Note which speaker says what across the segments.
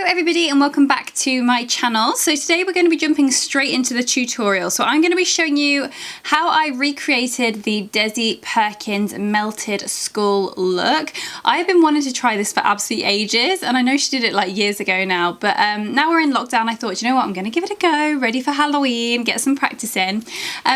Speaker 1: everybody and welcome back to my channel. So today we're going to be jumping straight into the tutorial. So I'm going to be showing you how I recreated the Desi Perkins melted skull look. I've been wanting to try this for absolutely ages, and I know she did it like years ago now, but now we're in lockdown, I thought, you know what, I'm going to give it a go, ready for Halloween, get some practice in.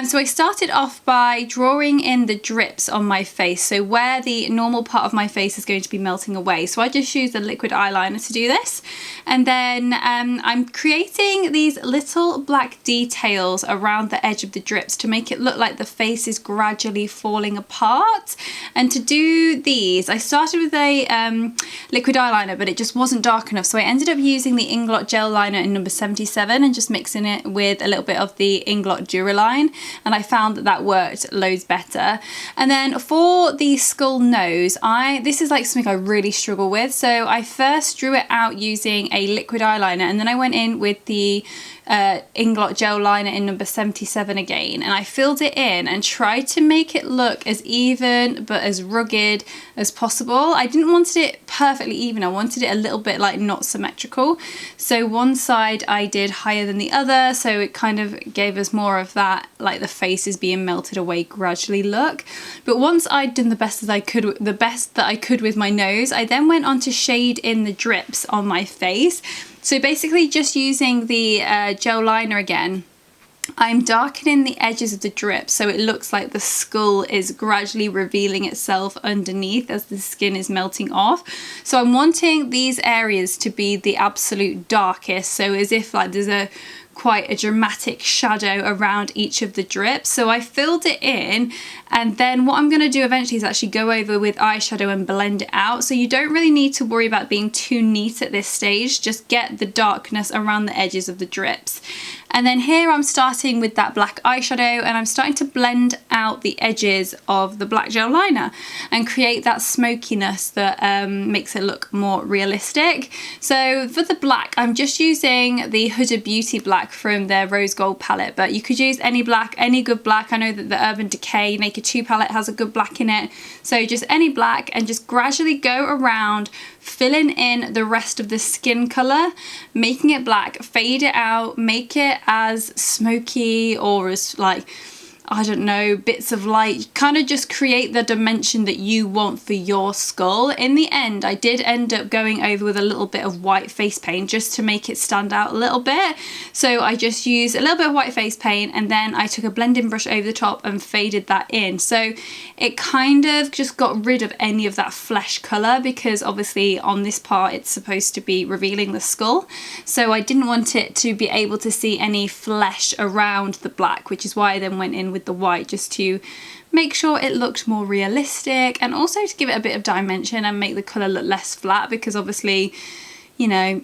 Speaker 1: So I started off by drawing in the drips on my face, so where the normal part of my face is going to be melting away. So I just used a liquid eyeliner to do this. And then I'm creating these little black details around the edge of the drips to make it look like the face is gradually falling apart. And to do these, I started with a liquid eyeliner, but it just wasn't dark enough. So I ended up using the Inglot gel liner in number 77 and just mixing it with a little bit of the Inglot Duraline. And I found that that worked loads better. And then for the skull nose, this is like something I really struggle with. So I first drew it out using a liquid eyeliner, and then I went in with the Inglot gel liner in number 77 again, and I filled it in and tried to make it look as even but as rugged as possible. I didn't want it perfectly even, I wanted it a little bit like not symmetrical. So one side I did higher than the other, so it kind of gave us more of that like the face is being melted away gradually look. But once I'd done the best that I could with my nose, I then went on to shade in the drips on my face. So basically just using the gel liner again, I'm darkening the edges of the drip so it looks like the skull is gradually revealing itself underneath as the skin is melting off. So I'm wanting these areas to be the absolute darkest, so as if like there's quite a dramatic shadow around each of the drips. So I filled it in, and then what I'm going to do eventually is actually go over with eyeshadow and blend it out. So you don't really need to worry about being too neat at this stage, just get the darkness around the edges of the drips. And then here I'm starting with that black eyeshadow, and I'm starting to blend out the edges of the black gel liner and create that smokiness that makes it look more realistic. So for the black, I'm just using the Huda Beauty black from their rose gold palette, but you could use any black, any good black. I know that the Urban Decay Naked 2 palette has a good black in it. So just any black, and just gradually go around filling in the rest of the skin color, making it black, fade it out, make it as smoky or as like, I don't know, bits of light, kind of just create the dimension that you want for your skull. In the end, I did end up going over with a little bit of white face paint just to make it stand out a little bit. So I just used a little bit of white face paint, and then I took a blending brush over the top and faded that in. So it kind of just got rid of any of that flesh color, because obviously on this part it's supposed to be revealing the skull. So I didn't want it to be able to see any flesh around the black, which is why I then went in with the white, just to make sure it looked more realistic, and also to give it a bit of dimension and make the colour look less flat, because obviously, you know,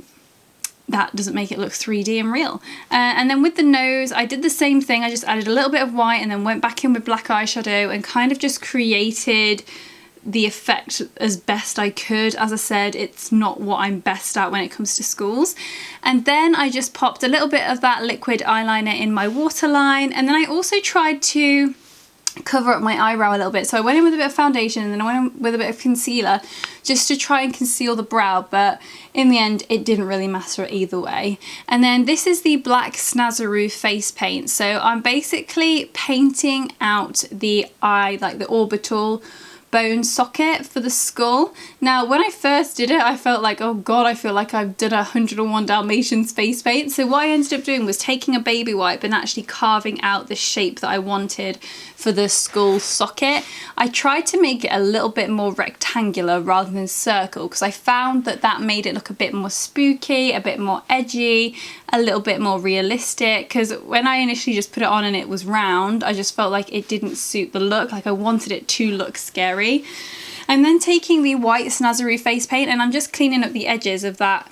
Speaker 1: that doesn't make it look 3D and real. And then with the nose, I did the same thing. I just added a little bit of white and then went back in with black eyeshadow and kind of just created the effect as best I could. As I said, it's not what I'm best at when it comes to skulls. And then I just popped a little bit of that liquid eyeliner in my waterline, and then I also tried to cover up my eyebrow a little bit. So I went in with a bit of foundation, and then I went in with a bit of concealer just to try and conceal the brow, but in the end it didn't really matter either way. And then this is the black Snazaroo face paint. So I'm basically painting out the eye, like the orbital bone socket for the skull. Now when I first did it, I felt like, oh god, I feel like I've done 101 Dalmatians face paint. So what I ended up doing was taking a baby wipe and actually carving out the shape that I wanted for the skull socket. I tried to make it a little bit more rectangular rather than circle, because I found that that made it look a bit more spooky, a bit more edgy, a little bit more realistic, because when I initially just put it on and it was round, I just felt like it didn't suit the look, like I wanted it to look scary. I'm then taking the white Snazaroo face paint, and I'm just cleaning up the edges of that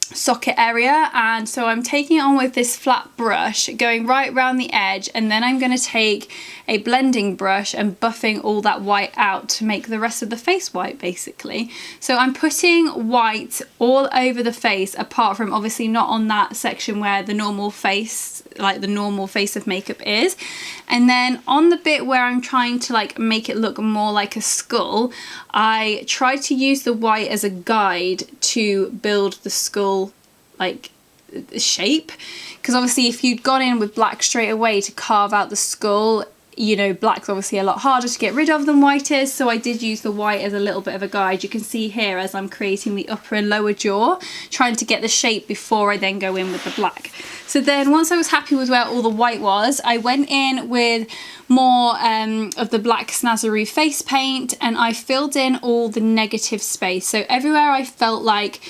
Speaker 1: socket area, and so I'm taking it on with this flat brush, going right around the edge, and then I'm going to take a blending brush and buffing all that white out to make the rest of the face white basically. So I'm putting white all over the face, apart from obviously not on that section where the normal face, like the normal face of makeup is. And then on the bit where I'm trying to like make it look more like a skull, I tried to use the white as a guide to build the skull like shape, because obviously if you'd gone in with black straight away to carve out the skull, you know, black's obviously a lot harder to get rid of than white is, so I did use the white as a little bit of a guide. You can see here as I'm creating the upper and lower jaw, trying to get the shape before I then go in with the black. So then once I was happy with where all the white was, I went in with more of the black Snazaroo face paint, and I filled in all the negative space. So everywhere I felt like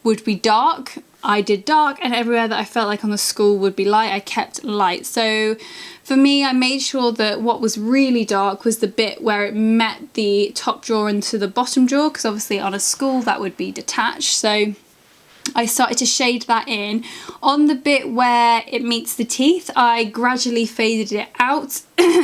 Speaker 1: would be dark, I did dark, and everywhere that I felt like on the skull would be light, I kept light. So for me, I made sure that what was really dark was the bit where it met the top jaw into the bottom jaw, because obviously on a skull that would be detached. So I started to shade that in. On the bit where it meets the teeth, I gradually faded it out.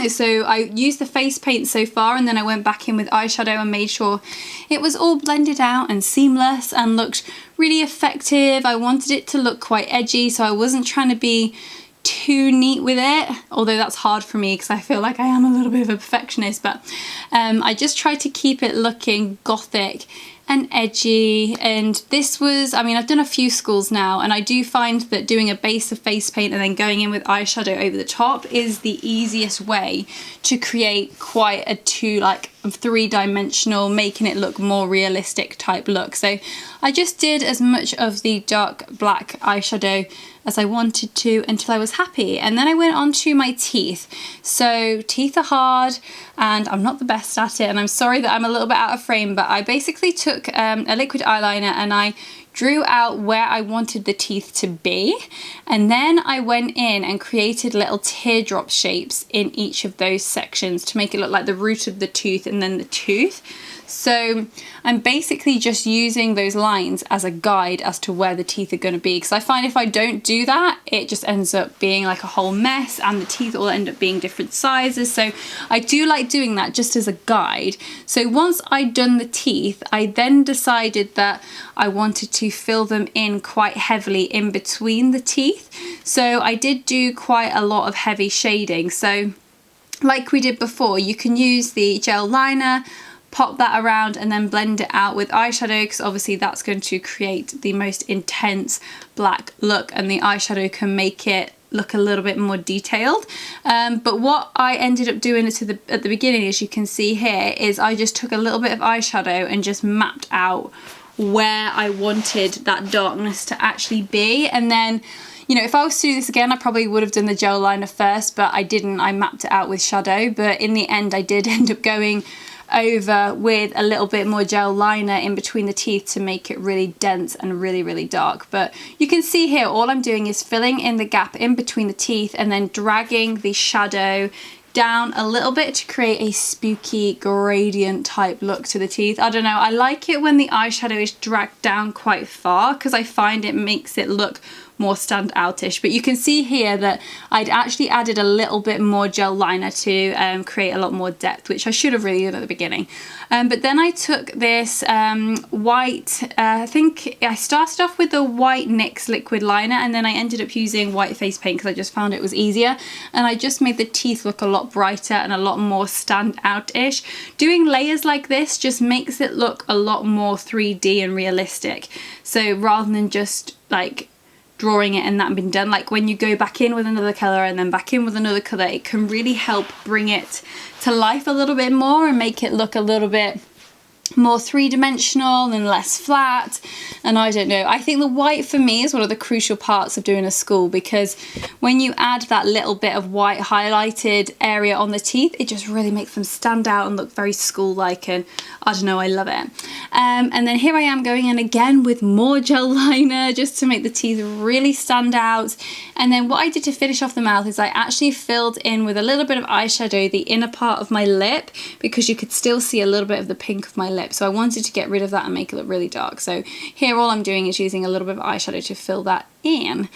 Speaker 1: So I used the face paint so far, and then I went back in with eyeshadow and made sure it was all blended out and seamless and looked really effective. I wanted it to look quite edgy, so I wasn't trying to be too neat with it, although that's hard for me because I feel like I am a little bit of a perfectionist, but I just tried to keep it looking gothic and edgy. And this was, I mean, I've done a few skulls now, and I do find that doing a base of face paint and then going in with eyeshadow over the top is the easiest way to create quite a three-dimensional, making it look more realistic type look. So I just did as much of the dark black eyeshadow as I wanted to until I was happy, and then I went on to my teeth. So teeth are hard and I'm not the best at it, and I'm sorry that I'm a little bit out of frame, but I basically took a liquid eyeliner and I drew out where I wanted the teeth to be, and then I went in and created little teardrop shapes in each of those sections to make it look like the root of the tooth and then the tooth. So I'm basically just using those lines as a guide as to where the teeth are going to be, because I find if I don't do that, it just ends up being like a whole mess and the teeth all end up being different sizes. So I do like doing that just as a guide. So once I'd done the teeth, I then decided that I wanted to fill them in quite heavily in between the teeth. So I did do quite a lot of heavy shading. So like we did before, you can use the gel liner, pop that around and then blend it out with eyeshadow, because obviously that's going to create the most intense black look, and the eyeshadow can make it look a little bit more detailed. But what I ended up doing at the beginning, as you can see here, is I just took a little bit of eyeshadow and just mapped out where I wanted that darkness to actually be. And then, you know, if I was to do this again, I probably would have done the gel liner first, but I didn't. I mapped it out with shadow, but in the end I did end up going over with a little bit more gel liner in between the teeth to make it really dense and really, really dark. But you can see here, all I'm doing is filling in the gap in between the teeth and then dragging the shadow down a little bit to create a spooky gradient type look to the teeth. I don't know, I like it when the eyeshadow is dragged down quite far because I find it makes it look more standoutish. But you can see here that I'd actually added a little bit more gel liner to create a lot more depth, which I should have really done at the beginning. But then I took this white, I think I started off with the white NYX liquid liner, and then I ended up using white face paint because I just found it was easier, and I just made the teeth look a lot brighter and a lot more standout-ish. Doing layers like this just makes it look a lot more 3D and realistic. So rather than just like drawing it and that been done, like when you go back in with another colour and then back in with another colour, it can really help bring it to life a little bit more and make it look a little bit more three-dimensional and less flat. And I don't know, I think the white for me is one of the crucial parts of doing a skull, because when you add that little bit of white highlighted area on the teeth, it just really makes them stand out and look very skull-like, and I don't know, I love it. And then here I am going in again with more gel liner just to make the teeth really stand out. And then what I did to finish off the mouth is I actually filled in with a little bit of eyeshadow the inner part of my lip, because you could still see a little bit of the pink of my lip, so I wanted to get rid of that and make it look really dark. So here all I'm doing is using a little bit of eyeshadow to fill that in.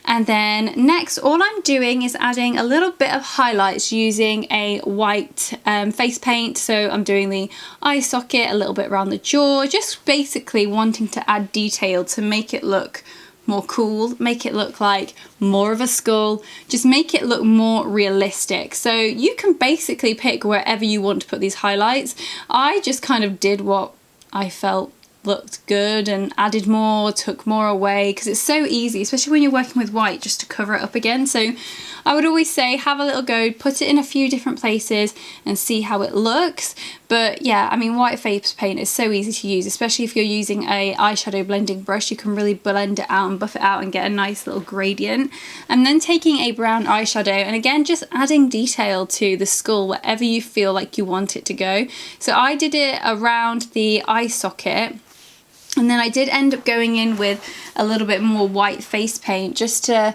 Speaker 1: And then next, all I'm doing is adding a little bit of highlights using a white face paint. So I'm doing the eye socket, a little bit around the jaw, just basically wanting to add detail to make it look more cool, make it look like more of a skull, just make it look more realistic. So you can basically pick wherever you want to put these highlights. I just kind of did what I felt looked good and added more, took more away, because it's so easy, especially when you're working with white, just to cover it up again. So I would always say have a little go, put it in a few different places and see how it looks. But yeah, I mean, white face paint is so easy to use, especially if you're using a eyeshadow blending brush. You can really blend it out and buff it out and get a nice little gradient. And then taking a brown eyeshadow and again just adding detail to the skull wherever you feel like you want it to go. So I did it around the eye socket, and then I did end up going in with a little bit more white face paint just to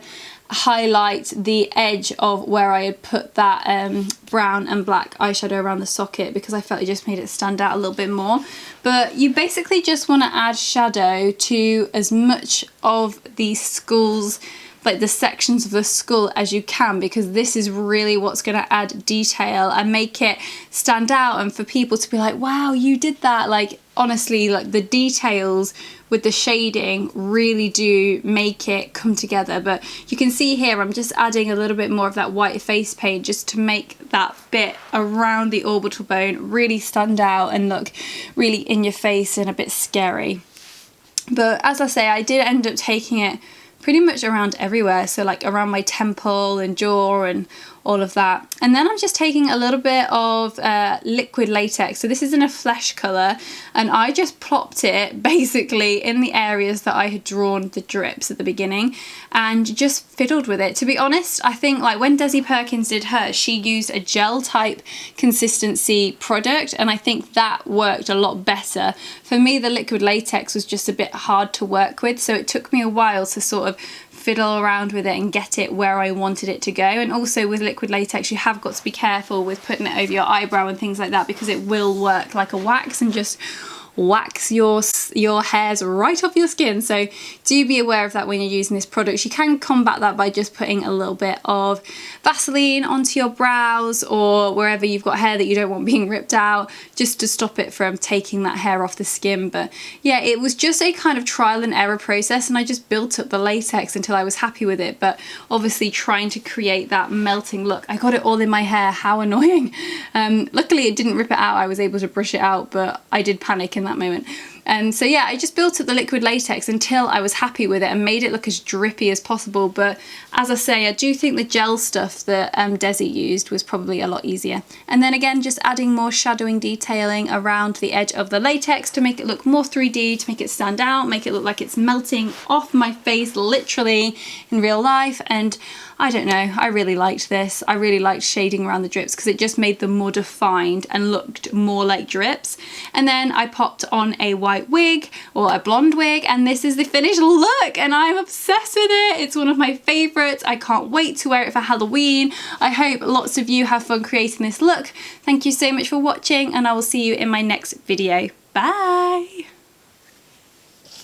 Speaker 1: highlight the edge of where I had put that brown and black eyeshadow around the socket, because I felt it just made it stand out a little bit more. But you basically just want to add shadow to as much of the skulls, like the sections of the skull, as you can, because this is really what's going to add detail and make it stand out, and for people to be like, wow, you did that. Like honestly, like the details with the shading really do make it come together. But you can see here I'm just adding a little bit more of that white face paint just to make that bit around the orbital bone really stand out and look really in your face and a bit scary. But as I say, I did end up taking it pretty much around everywhere, so like around my temple and jaw and all of that. And then I'm just taking a little bit of liquid latex. So this is in a flesh colour, and I just plopped it basically in the areas that I had drawn the drips at the beginning and just fiddled with it. To be honest, I think like when Desi Perkins did hers, she used a gel type consistency product, and I think that worked a lot better. For me, the liquid latex was just a bit hard to work with, so it took me a while to sort of fiddle around with it and get it where I wanted it to go. And also with liquid latex, you have got to be careful with putting it over your eyebrow and things like that, because it will work like a wax and just wax your hairs right off your skin. So do be aware of that when you're using this product. You can combat that by just putting a little bit of Vaseline onto your brows or wherever you've got hair that you don't want being ripped out, just to stop it from taking that hair off the skin. But yeah, it was just a kind of trial and error process, and I just built up the latex until I was happy with it. But obviously trying to create that melting look, I got it all in my hair, how annoying. Luckily it didn't rip it out, I was able to brush it out, but I did panic in that moment. And so yeah, I just built up the liquid latex until I was happy with it and made it look as drippy as possible. But as I say, I do think the gel stuff that Desi used was probably a lot easier. And then again, just adding more shadowing detailing around the edge of the latex to make it look more 3D, to make it stand out, make it look like it's melting off my face literally in real life. And I don't know, I really liked this. I really liked shading around the drips because it just made them more defined and looked more like drips. And then I popped on a white wig or a blonde wig, and this is the finished look, and I'm obsessed with it. It's one of my favorites. I can't wait to wear it for Halloween. I hope lots of you have fun creating this look. Thank you so much for watching, and I will see you in my next video. Bye!